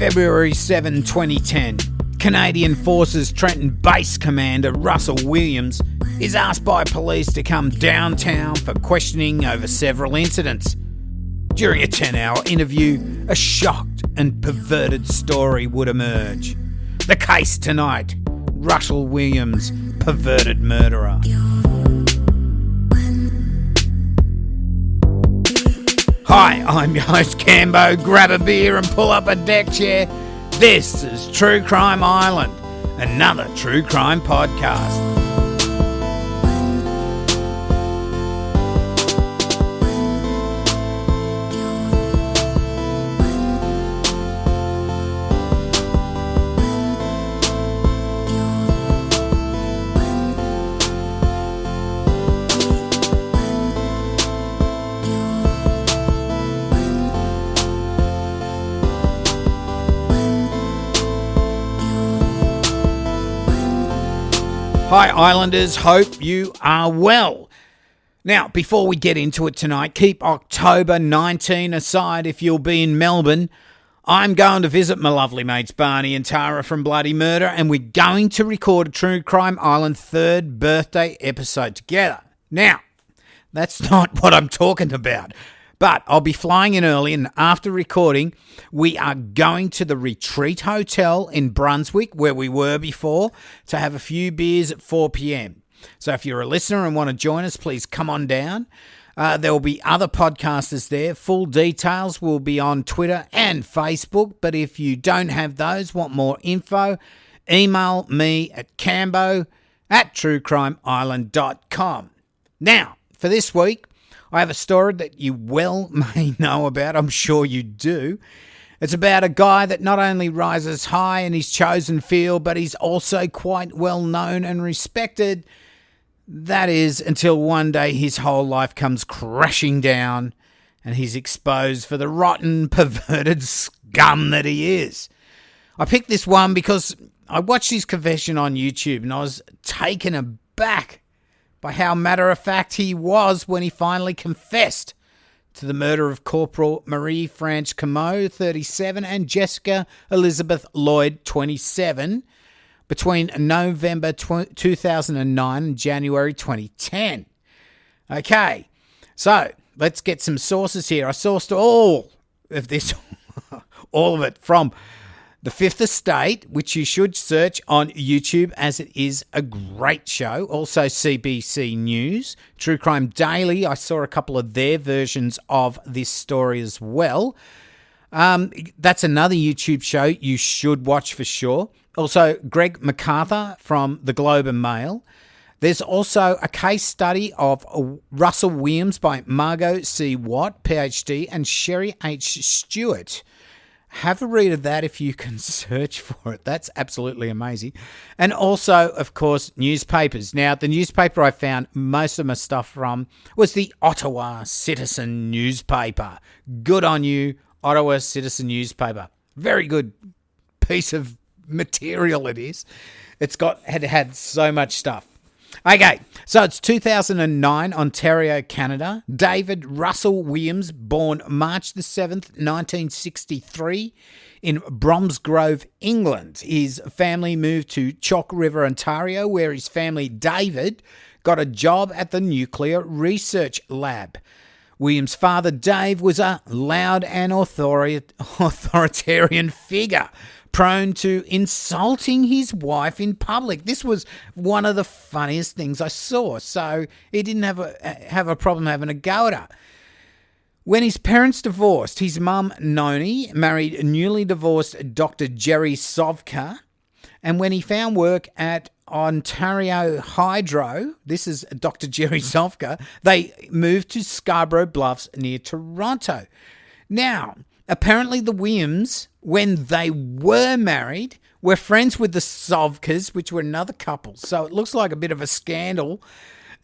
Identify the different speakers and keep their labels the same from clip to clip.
Speaker 1: February 7, 2010, Canadian Forces Trenton Base Commander Russel Williams is asked by police to come downtown for questioning over several incidents. During a 10-hour interview, a shocked and perverted story would emerge. The case tonight, Russel Williams, perverted murderer. Hi, I'm your host Cambo. Grab a beer and pull up a deck chair. This is True Crime Island, another true crime podcast. Hi Islanders, hope you are well. Now, before we get into it tonight, keep October 19 aside if you'll be in Melbourne. I'm going to visit my lovely mates Barney and Tara from Bloody Murder, and we're going to record a True Crime Island 3rd birthday episode together. Now, that's not what I'm talking about. But I'll be flying in early, and after recording, we are going to the Retreat Hotel in Brunswick, where we were before, to have a few beers at 4 p.m. So if you're a listener and want to join us, please come on down. There will be other podcasters there. Full details will be on Twitter and Facebook. But if you don't have those, want more info, email me at cambo@truecrimeisland.com. Now, for this week, I have a story that you well may know about. I'm sure you do. It's about a guy that not only rises high in his chosen field, but he's also quite well known and respected. That is, until one day his whole life comes crashing down and he's exposed for the rotten, perverted scum that he is. I picked this one because I watched his confession on YouTube and I was taken aback by how matter-of-fact he was when he finally confessed to the murder of Corporal Marie Franche Comeau, 37, and Jessica Elizabeth Lloyd, 27, between November 2009 and January 2010. Okay, so let's get some sources here. I sourced all of this, all of it from The Fifth Estate, which you should search on YouTube as it is a great show. Also CBC News, True Crime Daily. I saw a couple of their versions of this story as well. That's another YouTube show you should watch for sure. Also Greg MacArthur from the Globe and Mail. There's also a case study of Russel Williams by Margot C. Watt, PhD, and Sherry H. Stewart. Have a read of that if you can search for it. That's absolutely amazing. And also, of course, newspapers. Now, the newspaper I found most of my stuff from was the Ottawa Citizen newspaper. Good on you, Ottawa Citizen newspaper. Very good piece of material it is. It's had so much stuff. Okay, so it's 2009, Ontario, Canada. David Russel Williams, born March the 7th, 1963, in Bromsgrove, England. His family moved to Chalk River, Ontario, where his family, David, got a job at the Nuclear Research Lab. Williams' father, Dave, was a loud and authoritarian figure, prone to insulting his wife in public. This was one of the funniest things I saw, so he didn't have a problem having a go at her. When his parents divorced, his mum, Noni, married newly divorced Dr. Jerry Sovka, and when he found work at Ontario Hydro, this is Dr. Jerry Sovka, they moved to Scarborough Bluffs near Toronto. Now, apparently the Williams, when they were married, were friends with the Sovkas, which were another couple. So it looks like a bit of a scandal,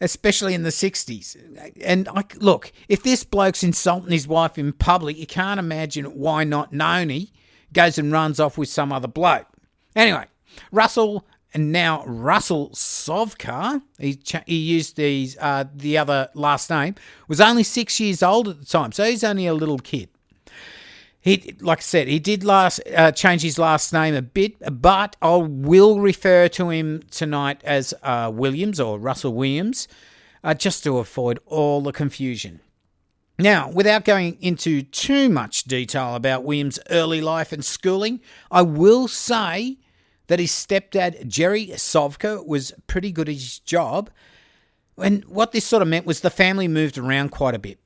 Speaker 1: especially in the 60s. And look, if this bloke's insulting his wife in public, you can't imagine why not Noni goes and runs off with some other bloke. Anyway, Russell Sovka, he used the other last name, was only 6 years old at the time, so he's only a little kid. like I said, he did change his last name a bit, but I will refer to him tonight as Williams or Russel Williams, just to avoid all the confusion. Now, without going into too much detail about Williams' early life and schooling, I will say that his stepdad, Jerry Sovka, was pretty good at his job. And what this sort of meant was the family moved around quite a bit.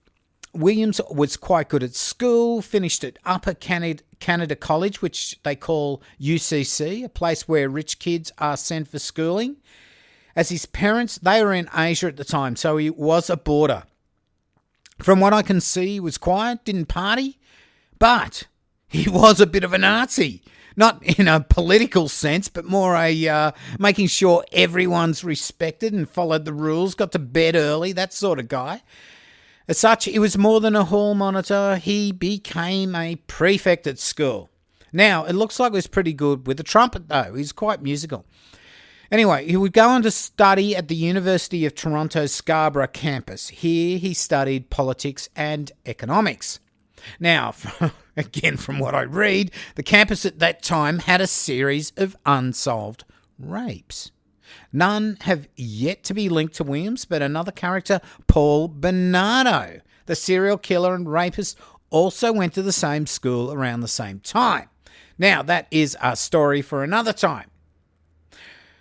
Speaker 1: Williams was quite good at school, finished at Upper Canada College, which they call UCC, a place where rich kids are sent for schooling. As his parents, they were in Asia at the time, so he was a boarder. From what I can see, he was quiet, didn't party, but he was a bit of a Nazi. Not in a political sense, but more a making sure everyone's respected and followed the rules, got to bed early, that sort of guy. As such, he was more than a hall monitor. He became a prefect at school. Now, it looks like he was pretty good with the trumpet, though. He's quite musical. Anyway, he would go on to study at the University of Toronto's Scarborough campus. Here, he studied politics and economics. Now, again, from what I read, the campus at that time had a series of unsolved rapes. None have yet to be linked to Williams, but another character, Paul Bernardo, the serial killer and rapist, also went to the same school around the same time. Now, that is a story for another time.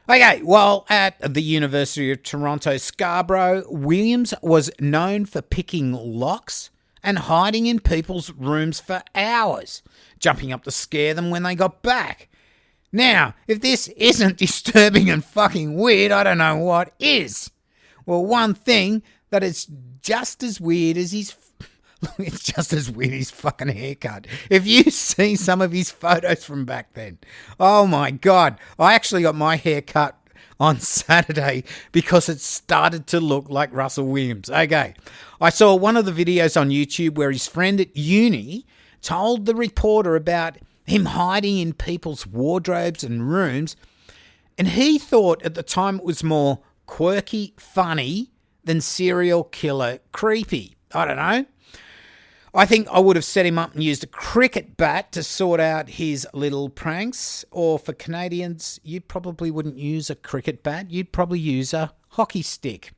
Speaker 1: Okay, while at the University of Toronto Scarborough, Williams was known for picking locks and hiding in people's rooms for hours, jumping up to scare them when they got back. Now, if this isn't disturbing and fucking weird, I don't know what is. Well, one thing that is just as weird as his fucking haircut. If you see some of his photos from back then, oh my God, I actually got my hair cut on Saturday because it started to look like Russel Williams. Okay, I saw one of the videos on YouTube where his friend at uni told the reporter about him hiding in people's wardrobes and rooms, and he thought at the time it was more quirky, funny than serial killer creepy. I don't know. I think I would have set him up and used a cricket bat to sort out his little pranks. Or for Canadians, you probably wouldn't use a cricket bat. You'd probably use a hockey stick.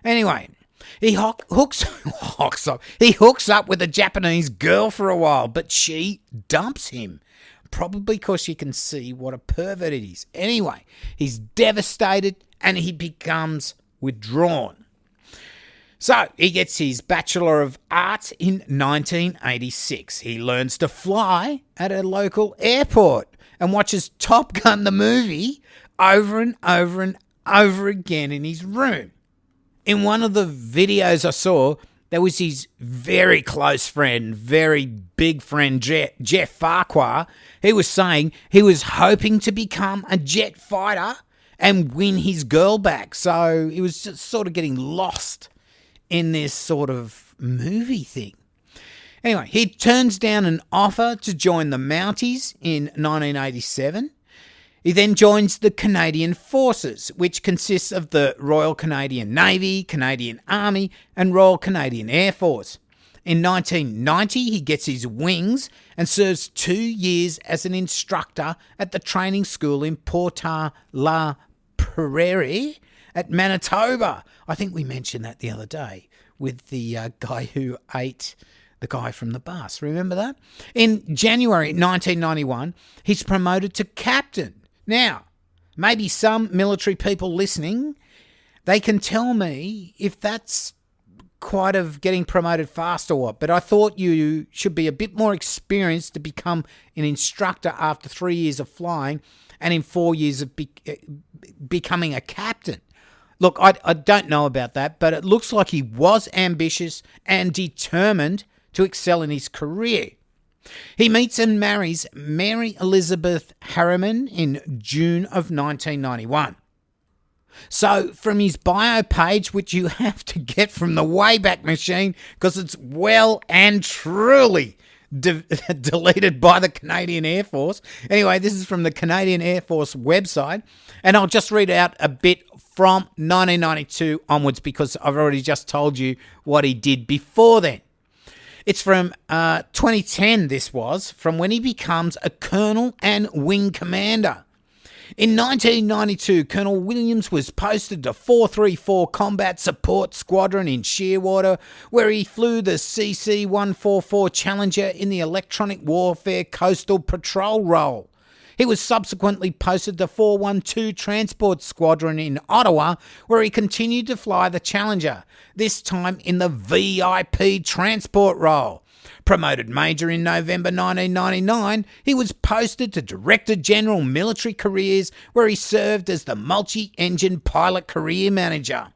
Speaker 1: Anyway, he hooks up with a Japanese girl for a while, but she dumps him. Probably because she can see what a pervert it is. Anyway, he's devastated and he becomes withdrawn. So, he gets his Bachelor of Arts in 1986. He learns to fly at a local airport and watches Top Gun the movie over and over and over again in his room. In one of the videos I saw, there was his very close friend, very big friend, Jeff Farquhar. He was saying he was hoping to become a jet fighter and win his girl back. So, he was just sort of getting lost in this sort of movie thing. Anyway, he turns down an offer to join the Mounties in 1987. He then joins the Canadian Forces, which consists of the Royal Canadian Navy, Canadian Army, and Royal Canadian Air Force. In 1990, he gets his wings and serves 2 years as an instructor at the training school in Port-la-Prairie at Manitoba. I think we mentioned that the other day with the guy who ate the guy from the bus. Remember that? In January 1991, he's promoted to captain. Now, maybe some military people listening, they can tell me if that's quite of getting promoted fast or what, but I thought you should be a bit more experienced to become an instructor after 3 years of flying and in 4 years of becoming a captain. Look, I don't know about that, but it looks like he was ambitious and determined to excel in his career. He meets and marries Mary Elizabeth Harriman in June of 1991. So from his bio page, which you have to get from the Wayback Machine because it's well and truly deleted by the Canadian Air Force. Anyway, this is from the Canadian Air Force website, and I'll just read out a bit from 1992 onwards because I've already just told you what he did before then. It's from 2010, this was, from when he becomes a colonel and wing commander. In 1992, Colonel Williams was posted to 434 Combat Support Squadron in Shearwater, where he flew the CC-144 Challenger in the Electronic Warfare Coastal Patrol role. He was subsequently posted to 412 Transport Squadron in Ottawa, where he continued to fly the Challenger, this time in the VIP transport role. Promoted Major in November 1999, he was posted to Director General Military Careers, where he served as the Multi-Engine Pilot Career Manager.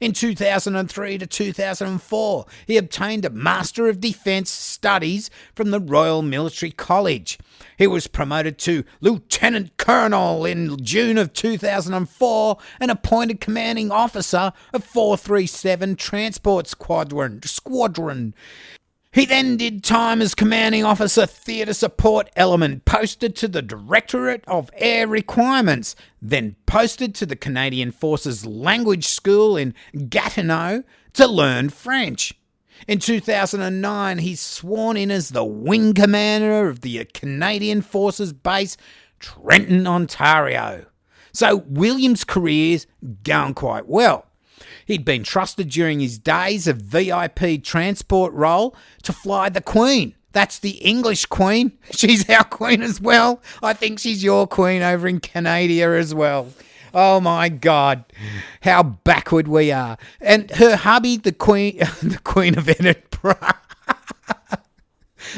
Speaker 1: In 2003 to 2004, he obtained a Master of Defence Studies from the Royal Military College. He was promoted to Lieutenant Colonel in June of 2004 and appointed Commanding Officer of 437 Transport Squadron. He then did time as Commanding Officer Theatre Support Element, posted to the Directorate of Air Requirements, then posted to the Canadian Forces Language School in Gatineau to learn French. In 2009, he's sworn in as the Wing Commander of the Canadian Forces Base, Trenton, Ontario. So Williams' career's going quite well. He'd been trusted during his days of VIP transport role to fly the Queen. That's the English Queen. She's our Queen as well. I think she's your Queen over in Canada as well. Oh my God, how backward we are. And her hubby, the Queen of Edinburgh,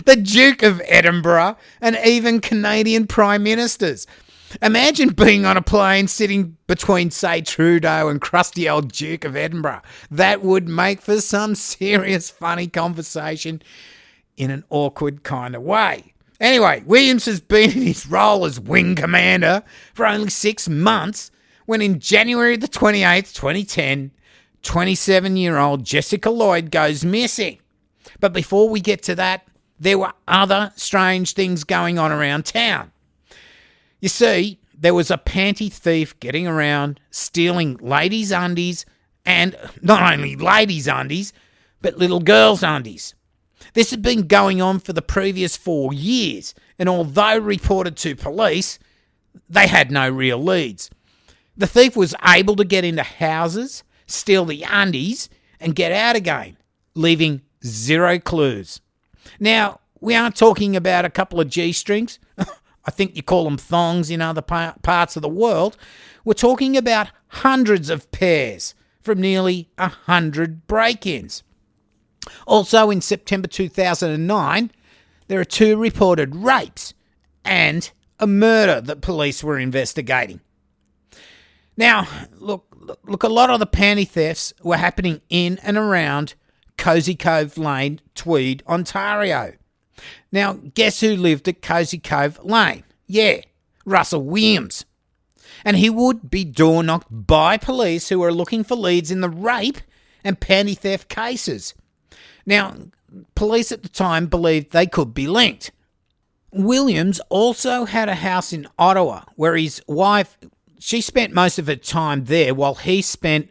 Speaker 1: the Duke of Edinburgh, and even Canadian Prime Ministers. Imagine being on a plane sitting between, say, Trudeau and crusty old Duke of Edinburgh. That would make for some serious funny conversation in an awkward kind of way. Anyway, Williams has been in his role as Wing Commander for only 6 months when in January the 28th, 2010, 27-year-old Jessica Lloyd goes missing. But before we get to that, there were other strange things going on around town. You see, there was a panty thief getting around, stealing ladies' undies, and not only ladies' undies, but little girls' undies. This had been going on for the previous 4 years, and although reported to police, they had no real leads. The thief was able to get into houses, steal the undies, and get out again, leaving zero clues. Now, we aren't talking about a couple of G-strings. I think you call them thongs in other parts of the world. We're talking about hundreds of pairs from nearly 100 break-ins. Also in September 2009, there are 2 reported rapes and a murder that police were investigating. Now, look, a lot of the panty thefts were happening in and around Cozy Cove Lane, Tweed, Ontario. Now, guess who lived at Cozy Cove Lane? Yeah, Russel Williams. And he would be door-knocked by police who were looking for leads in the rape and panty theft cases. Now, police at the time believed they could be linked. Williams also had a house in Ottawa where his wife, she spent most of her time there while he spent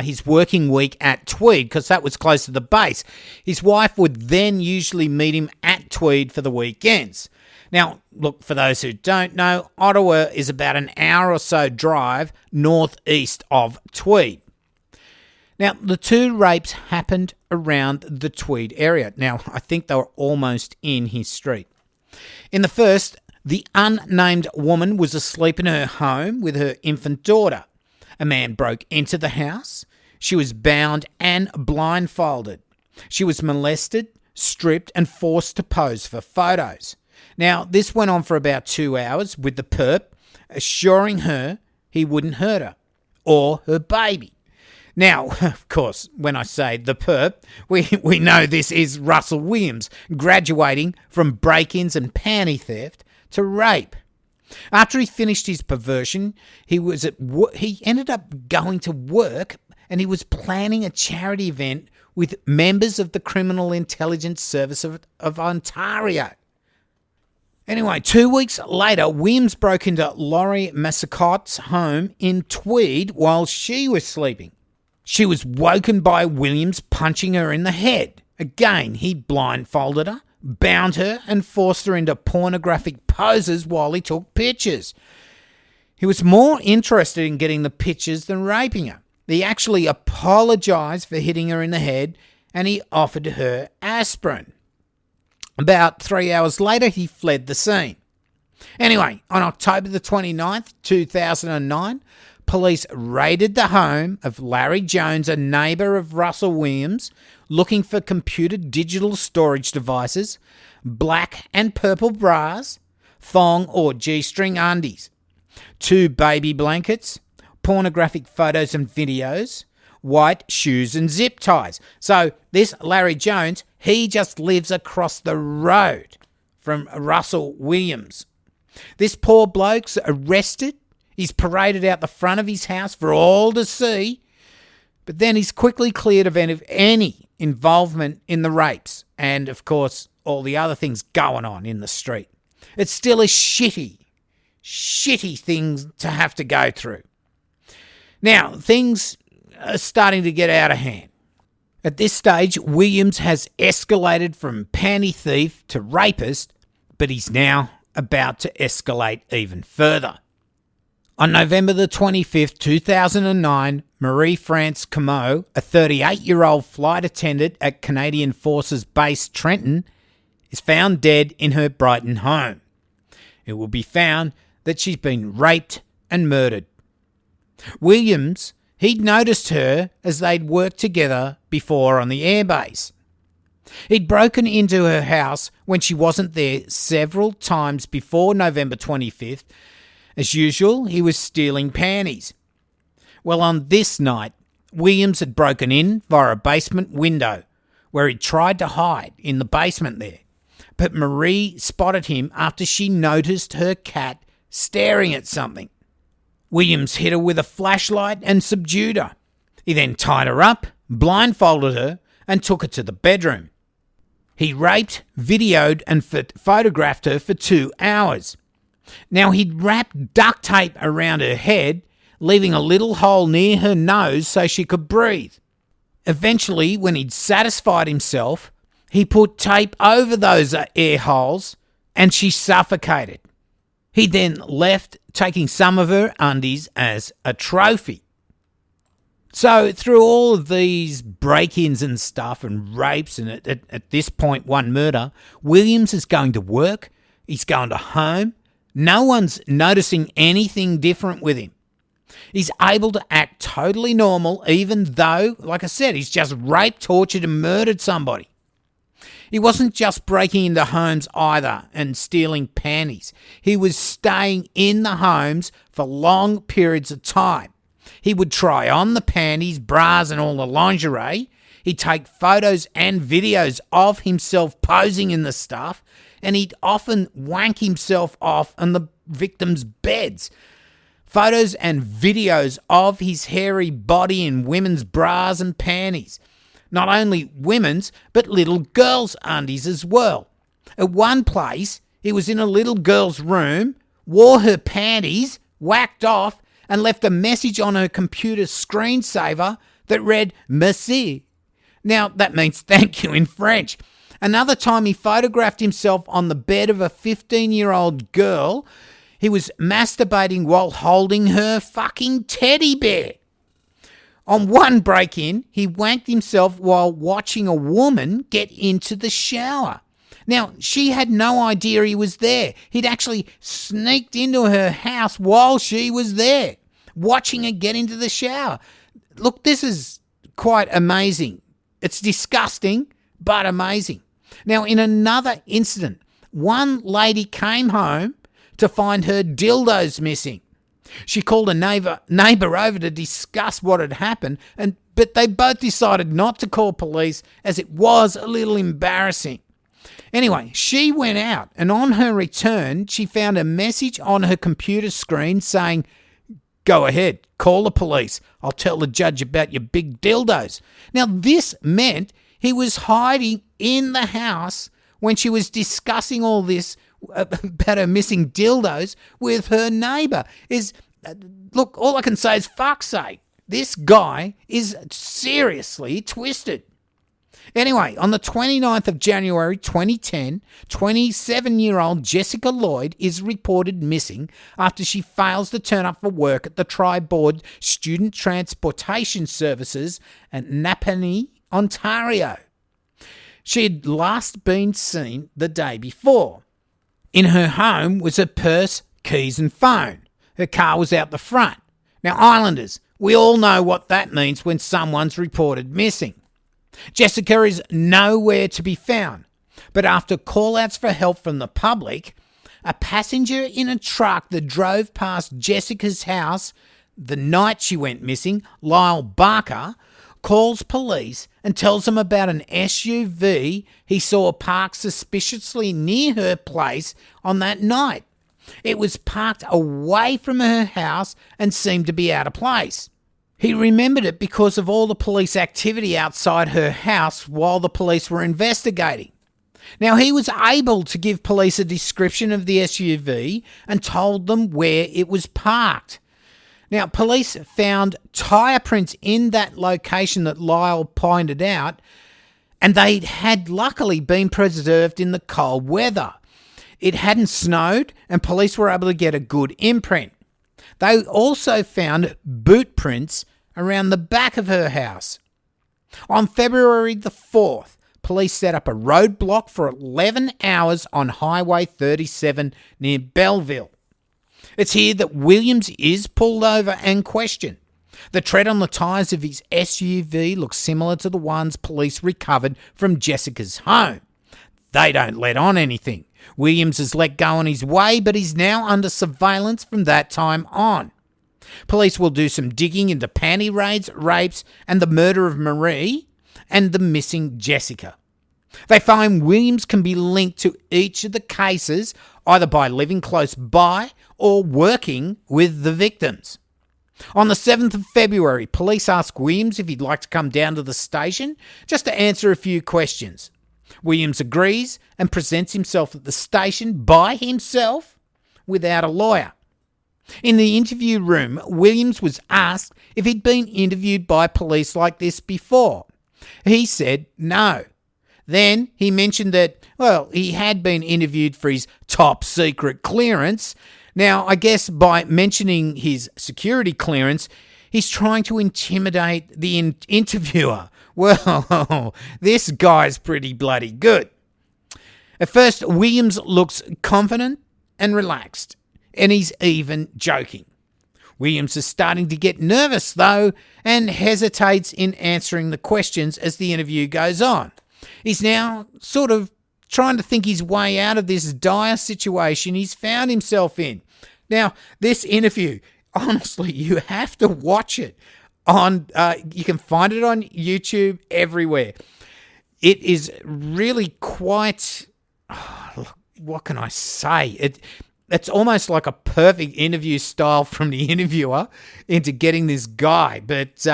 Speaker 1: his working week at Tweed because that was close to the base. His wife would then usually meet him at Tweed for the weekends. Now, look, for those who don't know, Ottawa is about an hour or so drive northeast of Tweed. Now, the 2 rapes happened around the Tweed area. Now, I think they were almost in his street. In the first, the unnamed woman was asleep in her home with her infant daughter. A man broke into the house. She was bound and blindfolded. She was molested, stripped, and forced to pose for photos. Now, this went on for about 2 hours with the perp assuring her he wouldn't hurt her or her baby. Now, of course, when I say the perp, we know this is Russel Williams, graduating from break-ins and panty theft to rape. After he finished his perversion, he ended up going to work and he was planning a charity event with members of the Criminal Intelligence Service of Ontario. Anyway, 2 weeks later, Williams broke into Laurie Massicotte's home in Tweed while she was sleeping. She was woken by Williams punching her in the head. Again, he blindfolded her, bound her, and forced her into pornographic poses while he took pictures. He was more interested in getting the pictures than raping her. He actually apologised for hitting her in the head, and he offered her aspirin. About 3 hours later, he fled the scene. Anyway, on October the 29th, 2009, police raided the home of Larry Jones, a neighbour of Russel Williams, looking for computer digital storage devices, black and purple bras, thong or G-string undies, 2 baby blankets, pornographic photos and videos, white shoes and zip ties. So this Larry Jones, he just lives across the road from Russel Williams. This poor bloke's arrested. He's paraded out the front of his house for all to see, but then he's quickly cleared of any involvement in the rapes and, of course, all the other things going on in the street. It's still a shitty thing to have to go through. Now, things are starting to get out of hand. At this stage, Williams has escalated from panty thief to rapist, but he's now about to escalate even further. On November the 25th, 2009, Marie-France Comeau, a 38-year-old flight attendant at Canadian Forces Base Trenton, is found dead in her Brighton home. It will be found that she's been raped and murdered. Williams, he'd noticed her as they'd worked together before on the airbase. He'd broken into her house when she wasn't there several times before November 25th. As usual, he was stealing panties. Well, on this night, Williams had broken in via a basement window where he tried to hide in the basement there. But Marie spotted him after she noticed her cat staring at something. Williams hit her with a flashlight and subdued her. He then tied her up, blindfolded her, and took her to the bedroom. He raped, videoed, and photographed her for 2 hours. Now, he'd wrapped duct tape around her head, leaving a little hole near her nose so she could breathe. Eventually, when he'd satisfied himself, he put tape over those air holes and she suffocated. He then left, taking some of her undies as a trophy. So through all of these break-ins and stuff and rapes and at this point 1 murder, Williams is going to work, he's going to home. No one's noticing anything different with him. He's able to act totally normal even though, like I said, he's just raped, tortured and murdered somebody. He wasn't just breaking into homes either and stealing panties. He was staying in the homes for long periods of time. He would try on the panties, bras and all the lingerie. He'd take photos and videos of himself posing in the stuff, and he'd often wank himself off on the victims' beds. Photos and videos of his hairy body in women's bras and panties. Not only women's, but little girls' undies as well. At one place, he was in a little girl's room, wore her panties, whacked off, and left a message on her computer screensaver that read, "Merci." Now, that means thank you in French. Another time he photographed himself on the bed of a 15-year-old girl. He was masturbating while holding her fucking teddy bear. On one break-in, he wanked himself while watching a woman get into the shower. Now, she had no idea he was there. He'd actually sneaked into her house while she was there, watching her get into the shower. Look, this is quite amazing. It's disgusting, but amazing. Now, in another incident, one lady came home to find her dildos missing. She called a neighbour over to discuss what had happened, but they both decided not to call police as it was a little embarrassing. Anyway, she went out, and on her return, she found a message on her computer screen saying, "Go ahead, call the police. I'll tell the judge about your big dildos." Now, this meant he was hiding in the house when she was discussing all this about her missing dildos with her neighbour. Look, all I can say is fuck's sake. This guy is seriously twisted. Anyway, on the 29th of January 2010, 27-year-old Jessica Lloyd is reported missing after she fails to turn up for work at the Tri-Board Student Transportation Services at Napanee, Ontario. She had last been seen the day before. In her home was her purse, keys and phone. Her car was out the front. Now, Islanders, we all know what that means when someone's reported missing. Jessica is nowhere to be found, but after call-outs for help from the public, a passenger in a truck that drove past Jessica's house the night she went missing, Lyle Barker, calls police and tells them about an SUV he saw parked suspiciously near her place on that night. It was parked away from her house and seemed to be out of place. He remembered it because of all the police activity outside her house while the police were investigating. Now, he was able to give police a description of the SUV and told them where it was parked. Now, police found tyre prints in that location that Lyle pointed out, and they had luckily been preserved in the cold weather. It hadn't snowed, and police were able to get a good imprint. They also found boot prints around the back of her house. On February the 4th, police set up a roadblock for 11 hours on Highway 37 near Belleville. It's here that Williams is pulled over and questioned. The tread on the tyres of his SUV looks similar to the ones police recovered from Jessica's home. They don't let on anything. Williams has let go on his way, but he's now under surveillance from that time on. Police will do some digging into panty raids, rapes, and the murder of Marie and the missing Jessica. They find Williams can be linked to each of the cases either by living close by or working with the victims. On the 7th of February, police ask Williams if he'd like to come down to the station just to answer a few questions. Williams agrees and presents himself at the station by himself without a lawyer. In the interview room, Williams was asked if he'd been interviewed by police like this before. He said no. Then he mentioned that, he had been interviewed for his top secret clearance. Now, I guess by mentioning his security clearance, he's trying to intimidate the interviewer. Well, this guy's pretty bloody good. At first, Williams looks confident and relaxed, and he's even joking. Williams is starting to get nervous, though, and hesitates in answering the questions as the interview goes on. He's now sort of trying to think his way out of this dire situation he's found himself in. Now, this interview, honestly, you have to watch it. You can find it on YouTube everywhere. It is really quite, what can I say? It's almost like a perfect interview style from the interviewer into getting this guy. But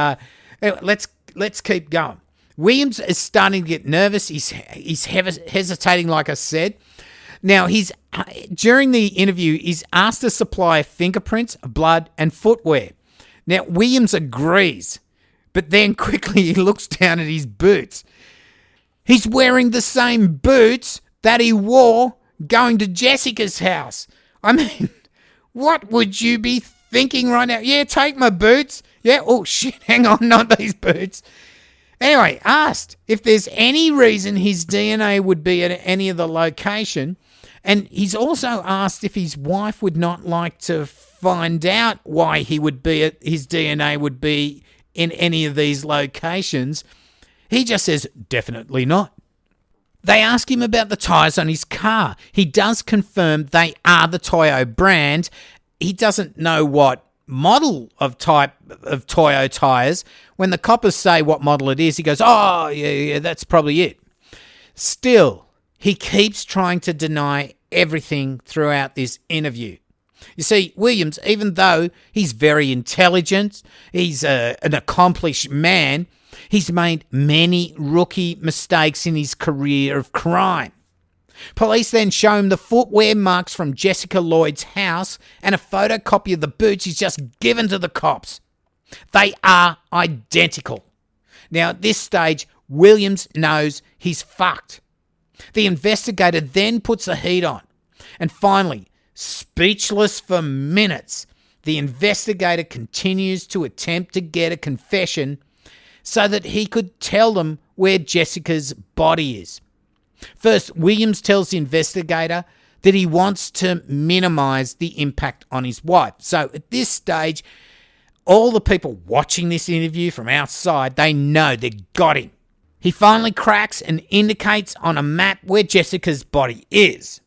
Speaker 1: let's keep going. Williams is starting to get nervous. He's hesitating, like I said. Now, during the interview, he's asked to supply fingerprints, blood, and footwear. Now, Williams agrees, but then quickly he looks down at his boots. He's wearing the same boots that he wore going to Jessica's house. I mean, what would you be thinking right now? Yeah, take my boots. Yeah, oh shit, hang on, not these boots. Anyway, asked if there's any reason his DNA would be at any of the location, and he's also asked if his wife would not like to find out why his DNA would be in any of these locations. He just says, definitely not. They ask him about the tyres on his car. He does confirm they are the Toyo brand. He doesn't know what model of type of Toyo tyres. When the coppers say what model it is, he goes, oh, yeah, that's probably it. Still, he keeps trying to deny everything throughout this interview. You see, Williams, even though he's very intelligent, he's an accomplished man, he's made many rookie mistakes in his career of crime. Police then show him the footwear marks from Jessica Lloyd's house and a photocopy of the boots he's just given to the cops. They are identical. Now, at this stage, Williams knows he's fucked. The investigator then puts the heat on. And finally, speechless for minutes, the investigator continues to attempt to get a confession so that he could tell them where Jessica's body is. First, Williams tells the investigator that he wants to minimise the impact on his wife. So at this stage, all the people watching this interview from outside, they know they've got him. He finally cracks and indicates on a map where Jessica's body is.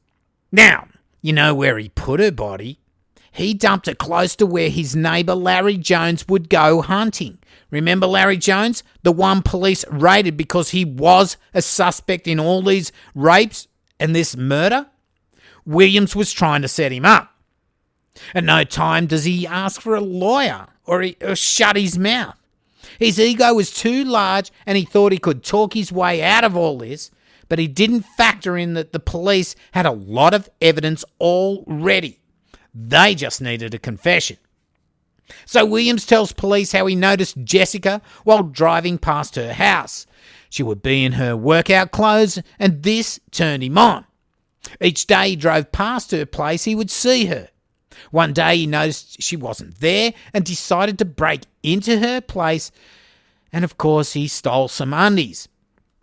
Speaker 1: Now, you know where he put her body? He dumped it close to where his neighbour Larry Jones would go hunting. Remember Larry Jones? The one police raided because he was a suspect in all these rapes and this murder? Williams was trying to set him up. At no time does he ask for a lawyer or shut his mouth. His ego was too large and he thought he could talk his way out of all this, but he didn't factor in that the police had a lot of evidence already. They just needed a confession. So Williams tells police how he noticed Jessica while driving past her house. She would be in her workout clothes, and this turned him on. Each day he drove past her place, he would see her. One day he noticed she wasn't there and decided to break into her place, and of course he stole some undies.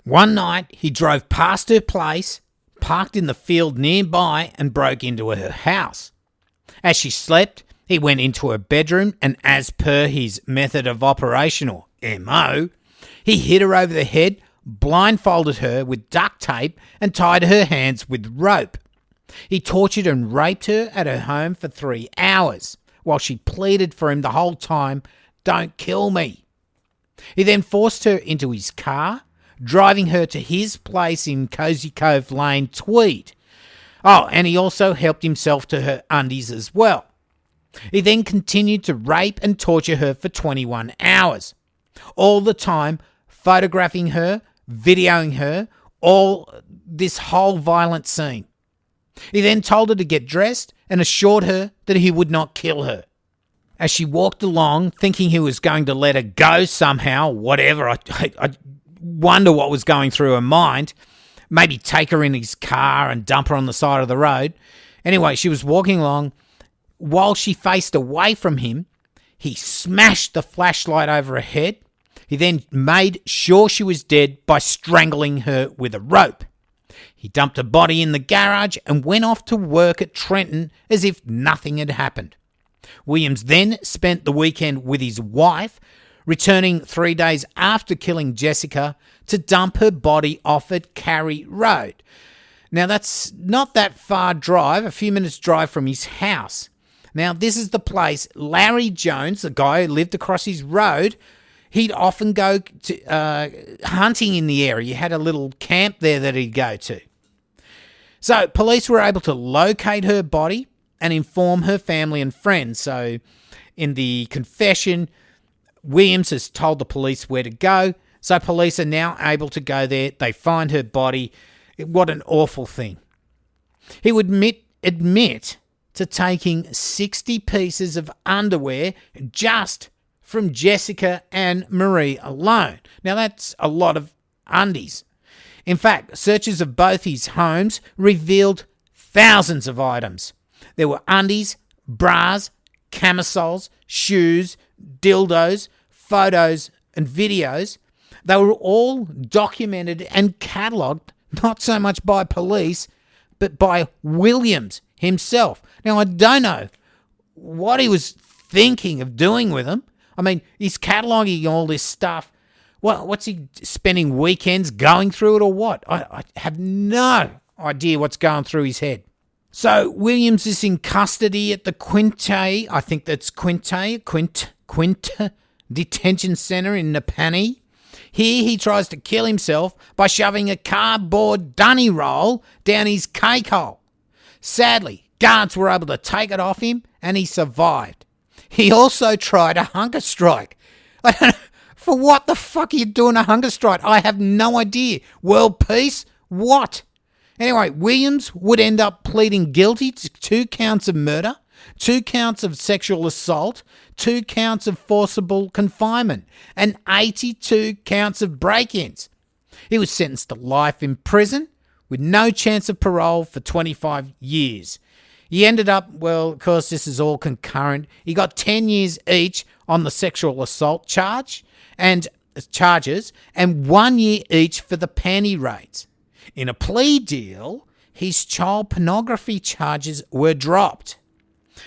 Speaker 1: One night he drove past her place, parked in the field nearby, and broke into her house. As she slept, he went into her bedroom and, as per his method of operation, or MO, he hit her over the head, blindfolded her with duct tape and tied her hands with rope. He tortured and raped her at her home for 3 hours, while she pleaded for him the whole time, "Don't kill me." He then forced her into his car, driving her to his place in Cozy Cove Lane, Tweed. Oh, and he also helped himself to her undies as well. He then continued to rape and torture her for 21 hours, all the time photographing her, videoing her, all this whole violent scene. He then told her to get dressed and assured her that he would not kill her. As she walked along, thinking he was going to let her go somehow, whatever, I wonder what was going through her mind. Maybe take her in his car and dump her on the side of the road. Anyway, she was walking along. While she faced away from him, he smashed the flashlight over her head. He then made sure she was dead by strangling her with a rope. He dumped her body in the garage and went off to work at Trenton as if nothing had happened. Williams then spent the weekend with his wife, returning 3 days after killing Jessica to dump her body off at Carey Road. Now, that's not that far drive, a few minutes drive from his house. Now, this is the place Larry Jones, the guy who lived across his road, he'd often go to hunting in the area. He had a little camp there that he'd go to. So police were able to locate her body and inform her family and friends. So in the confession, Williams has told the police where to go. So police are now able to go there. They find her body. What an awful thing. He would admit to taking 60 pieces of underwear just from Jessica and Marie alone. Now, that's a lot of undies. In fact, searches of both his homes revealed thousands of items. There were undies, bras, camisoles, shoes, dildos, photos, and videos. They were all documented and catalogued, not so much by police, but by Williams himself. Now, I don't know what he was thinking of doing with them. I mean, he's cataloguing all this stuff. Well, what's he spending weekends going through it or what? I have no idea what's going through his head. So Williams is in custody at the Quinte Detention Centre in Napanee. Here he tries to kill himself by shoving a cardboard dunny roll down his cake hole. Sadly, guards were able to take it off him and he survived. He also tried a hunger strike. I don't know, for what the fuck are you doing a hunger strike? I have no idea. World peace? What? Anyway, Williams would end up pleading guilty to 2 counts of murder, 2 counts of sexual assault, 2 counts of forcible confinement, and 82 counts of break-ins. He was sentenced to life in prison with no chance of parole for 25 years. He ended up, well, of course, this is all concurrent. He got 10 years each on the sexual assault charges and 1 year each for the panty raids. In a plea deal, his child pornography charges were dropped.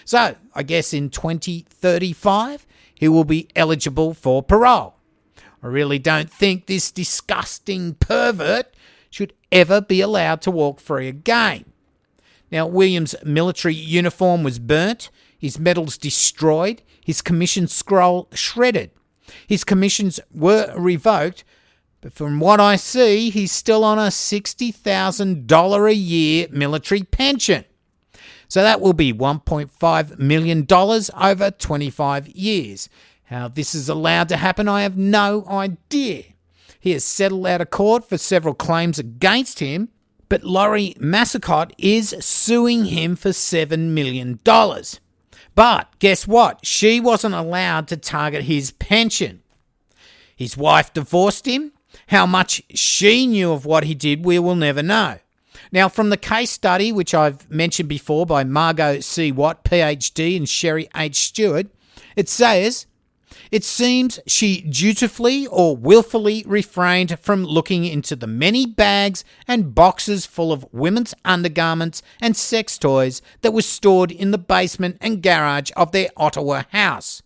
Speaker 1: So, I guess in 2035, he will be eligible for parole. I really don't think this disgusting pervert should ever be allowed to walk free again. Now, Williams' military uniform was burnt, his medals destroyed, his commission scroll shredded. His commissions were revoked, but from what I see, he's still on a $60,000 a year military pension. So that will be $1.5 million over 25 years. How this is allowed to happen, I have no idea. He has settled out of court for several claims against him, but Laurie Massacott is suing him for $7 million. But guess what? She wasn't allowed to target his pension. His wife divorced him. How much she knew of what he did, we will never know. Now, from the case study, which I've mentioned before by Margot C. Watt, PhD, and Sherry H. Stewart, it says, it seems she dutifully or willfully refrained from looking into the many bags and boxes full of women's undergarments and sex toys that were stored in the basement and garage of their Ottawa house.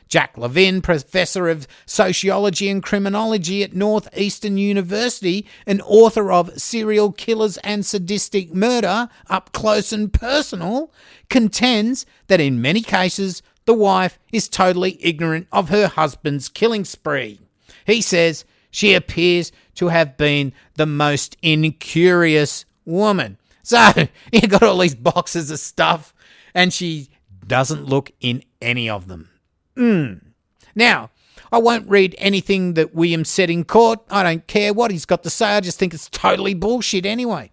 Speaker 1: Jack Levin, professor of sociology and criminology at Northeastern University and author of Serial Killers and Sadistic Murder, Up Close and Personal, contends that in many cases the wife is totally ignorant of her husband's killing spree. He says she appears to have been the most incurious woman. So you got all these boxes of stuff and she doesn't look in any of them. Now, I won't read anything that Williams said in court. I don't care what he's got to say. I just think it's totally bullshit anyway.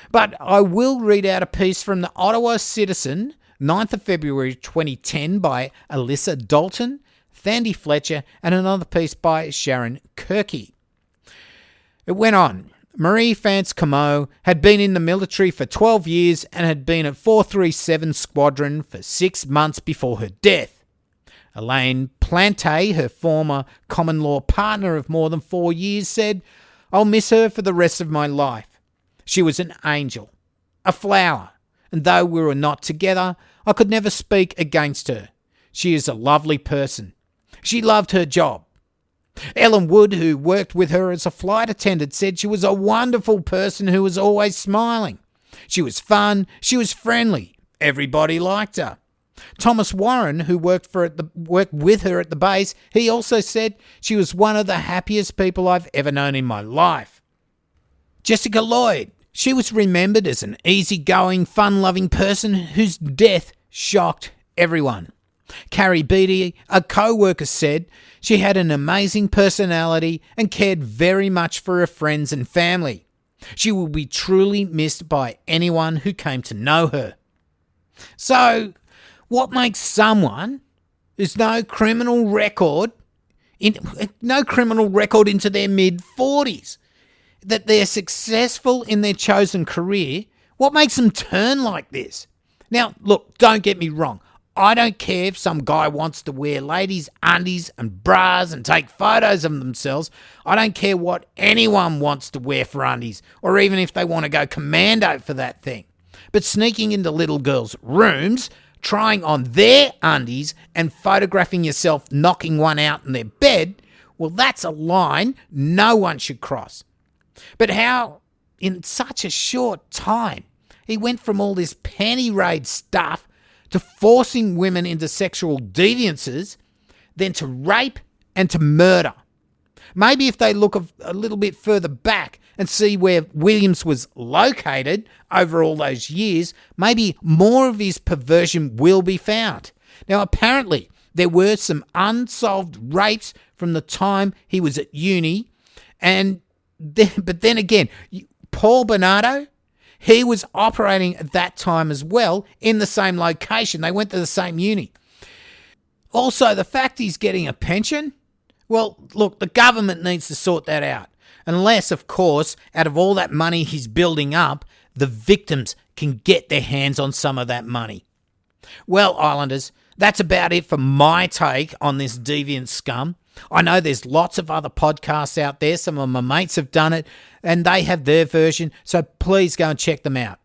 Speaker 1: But I will read out a piece from the Ottawa Citizen, 9th of February 2010 by Alyssa Dalton, Thandy Fletcher, and another piece by Sharon Kirky. It went on. Marie Vance Comeau had been in the military for 12 years and had been at 437 Squadron for 6 months before her death. Elaine Plante, her former common law partner of more than 4 years, said, "I'll miss her for the rest of my life. She was an angel, a flower, and though we were not together, I could never speak against her. She is a lovely person. She loved her job." Ellen Wood, who worked with her as a flight attendant, said she was a wonderful person who was always smiling. She was fun, she was friendly, everybody liked her. Thomas Warren, who worked with her at the base, he also said she was one of the happiest people I've ever known in my life. Jessica Lloyd, she was remembered as an easygoing, fun-loving person whose death shocked everyone. Carrie Beattie, a co-worker, said she had an amazing personality and cared very much for her friends and family. She will be truly missed by anyone who came to know her. So, what makes someone who's no criminal record into their mid-40s, that they're successful in their chosen career, what makes them turn like this? Now, look, don't get me wrong. I don't care if some guy wants to wear ladies' undies and bras and take photos of themselves. I don't care what anyone wants to wear for undies, or even if they want to go commando for that thing. But sneaking into little girls' rooms, trying on their undies and photographing yourself knocking one out in their bed, well, that's a line no one should cross. But how, in such a short time, he went from all this panty raid stuff to forcing women into sexual deviances, then to rape and to murder. Maybe if they look a little bit further back and see where Williams was located over all those years, maybe more of his perversion will be found. Now, apparently, there were some unsolved rapes from the time he was at uni, but then again, Paul Bernardo, he was operating at that time as well in the same location. They went to the same uni. Also, the fact he's getting a pension, well, look, the government needs to sort that out. Unless, of course, out of all that money he's building up, the victims can get their hands on some of that money. Well, Islanders, that's about it for my take on this deviant scum. I know there's lots of other podcasts out there. Some of my mates have done it, and they have their version, so please go and check them out.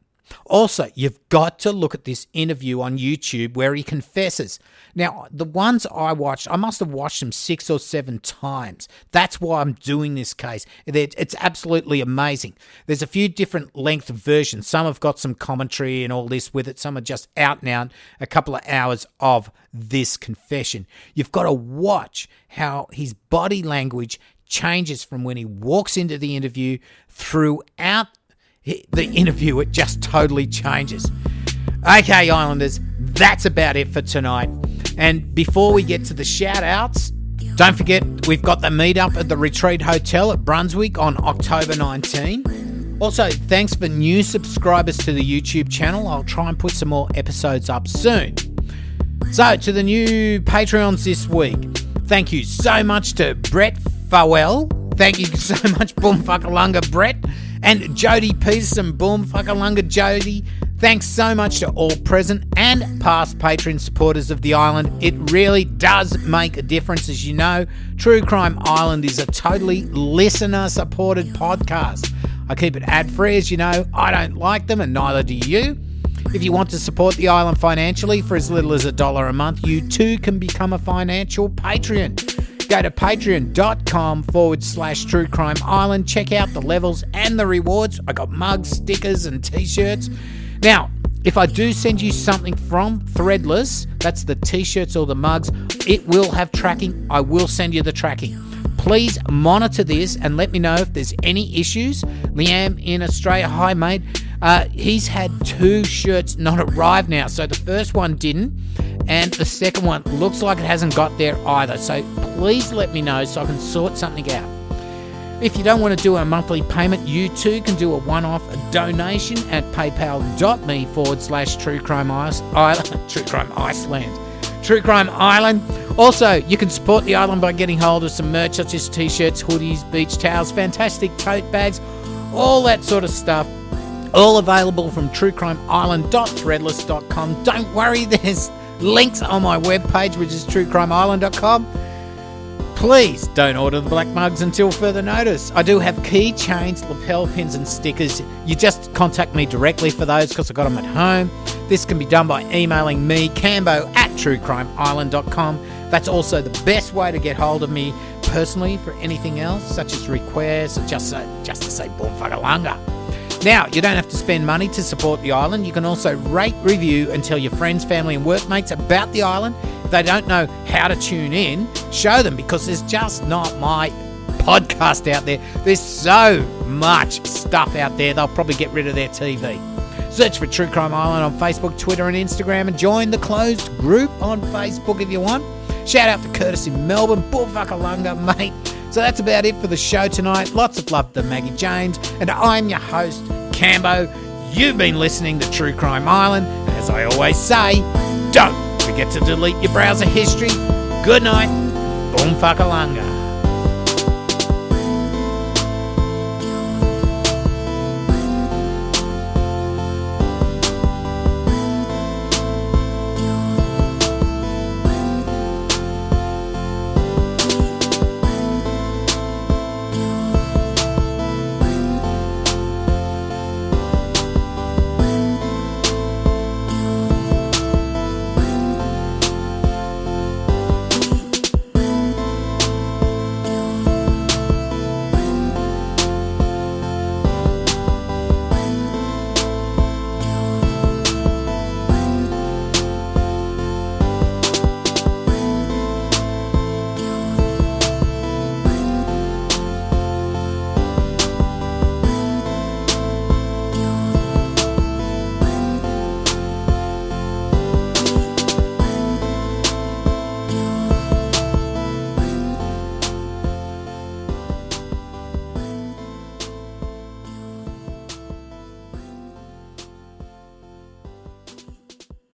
Speaker 1: Also, you've got to look at this interview on YouTube where he confesses. Now, the ones I watched, I must have watched them 6 or 7 times. That's why I'm doing this case. It's absolutely amazing. There's a few different length versions. Some have got some commentary and all this with it. Some are just out and out, a couple of hours of this confession. You've got to watch how his body language changes from when he walks into the interview throughout the interview. It just totally changes. Okay, Islanders, that's about it for tonight. And before we get to the shout-outs, don't forget we've got the meet-up at the Retreat Hotel at Brunswick on October 19. Also, thanks for new subscribers to the YouTube channel. I'll try and put some more episodes up soon. So, to the new Patreons this week, thank you so much to Brett Fowell. Thank you so much, Boom Fuckalunga Brett. And Jody Peterson, Boom Fuckalunga Jody. Thanks so much to all present and past Patreon supporters of the island. It really does make a difference. As you know, True Crime Island is a totally listener-supported podcast. I keep it ad-free, as you know. I don't like them, and neither do you. If you want to support the island financially for as little as $1 a month, you too can become a financial Patreon. Go to patreon.com/True Crime Island. Check out the levels and the rewards. I got mugs, stickers, and t-shirts. Now, if I do send you something from Threadless, that's the t-shirts or the mugs, it will have tracking. I will send you the tracking. Please monitor this and let me know if there's any issues. Liam in Australia, hi mate. He's had 2 shirts not arrive now. So the first one didn't, and the second one looks like it hasn't got there either. So please let me know so I can sort something out. If you don't want to do a monthly payment, you too can do a one-off donation at paypal.me/True Crime Island. True Crime Iceland. True Crime Island. Also, you can support the island by getting hold of some merch such as t-shirts, hoodies, beach towels, fantastic tote bags, all that sort of stuff. All available from truecrimeisland.threadless.com. Don't worry, there's links on my webpage, which is truecrimeisland.com. Please don't order the black mugs until further notice. I do have keychains, lapel pins and stickers. You just contact me directly for those because I got them at home. This can be done by emailing me, cambo@truecrimeisland.com. That's also the best way to get hold of me personally for anything else, such as requests or just to say Boom Fuckalunga. Now, you don't have to spend money to support the island. You can also rate, review, and tell your friends, family, and workmates about the island. If they don't know how to tune in, show them, because there's just not my podcast out there. There's so much stuff out there, they'll probably get rid of their TV. Search for True Crime Island on Facebook, Twitter, and Instagram, and join the closed group on Facebook if you want. Shout out to Curtis in Melbourne, Bullfuckalunga, mate. So that's about it for the show tonight. Lots of love to Maggie James, and I'm your host, Cambo. You've been listening to True Crime Island, and as I always say, don't forget to delete your browser history. Good night. Boom Fuckalunga.